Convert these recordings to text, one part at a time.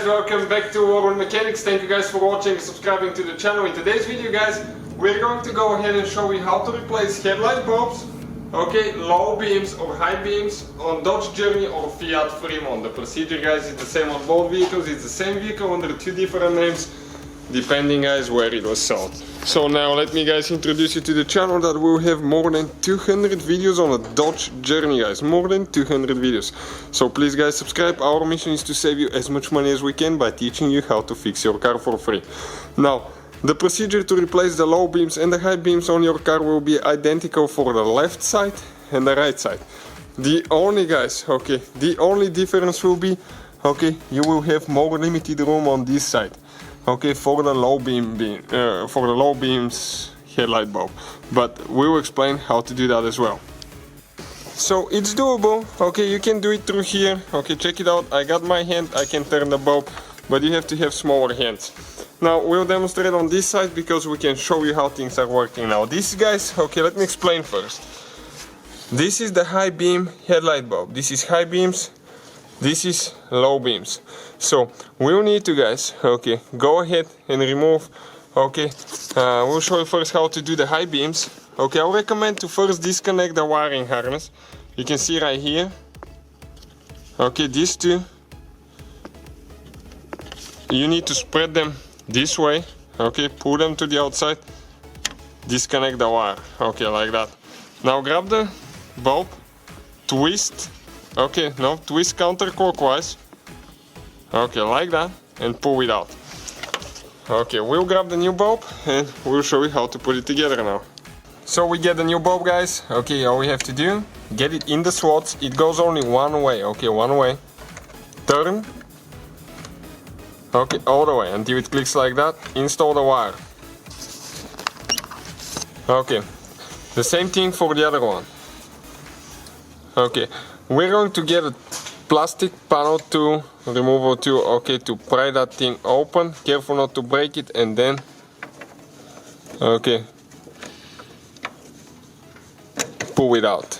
welcome back to World Mechanics. Thank you guys for watching and subscribing to the channel. In today's video guys, we're going to go ahead and show you how to replace headlight bulbs, okay, low beams or high beams on Dodge Journey or Fiat Freemont. The procedure guys is the same on both vehicles, it's the same vehicle under two different names, depending guys where it was sold. So now let me guys introduce you to the channel that will have more than 200 videos on a Dodge Journey guys, more than 200 videos. So please guys subscribe, our mission is to save you as much money as we can by teaching you how to fix your car for free. Now, the procedure to replace the low beams and the high beams on your car will be identical for the left side and the right side. The only guys, okay, the only difference will be, okay, you will have more limited room on this side. Okay, for the low beams headlight bulb, but we will explain how to do that as well. So it's doable. Okay, you can do it through here. Okay, check it out. I got my hand, I can turn the bulb, but you have to have smaller hands. Now we'll demonstrate on this side because we can show you how things are working now. This guys, okay, let me explain first. This is the high beam headlight bulb. This is high beams. This is low beams. So we'll need to guys, okay, go ahead and remove, okay, we'll show you first how to do the high beams. Okay, I'll recommend to first disconnect the wiring harness. You can see right here, okay, these two, you need to spread them this way, okay, pull them to the outside, disconnect the wire, okay, like that. Now grab the bulb, twist, okay, no, twist counterclockwise. Okay, like that, and pull it out. Okay, we'll grab the new bulb and we'll show you how to put it together now. So we get the new bulb guys. Okay, all we have to do, get it in the slots. It goes only one way, okay, one way. Turn. Okay, all the way until it clicks like that. Install the wire. Okay, the same thing for the other one. Okay, we're going to get a plastic panel tool, removal tool, okay, to pry that thing open. Careful not to break it, and then, okay, pull it out.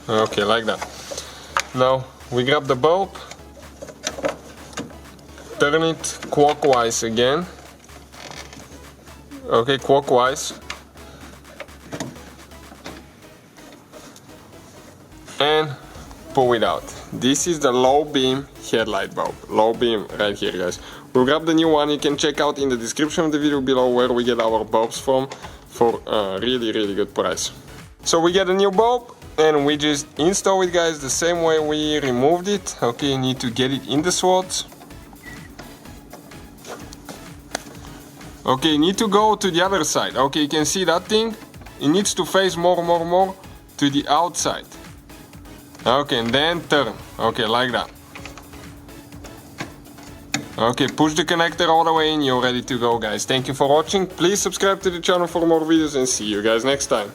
Okay, like that. Now we grab the bulb, turn it clockwise again. Okay, clockwise. And pull it out. This is the low beam headlight bulb. Low beam right here guys. We'll grab the new one. You can check out in the description of the video below where we get our bulbs from for a really good price. So we get a new bulb and we just install it guys the same way we removed it. Okay, you need to get it in the slots. Okay, you need to go to the other side. Okay, you can see that thing. It needs to face more to the outside. Okay, and then turn. Okay, like that. Okay, push the connector all the way in. You're ready to go guys. Thank you for watching. Please subscribe to the channel for more videos and see you guys next time.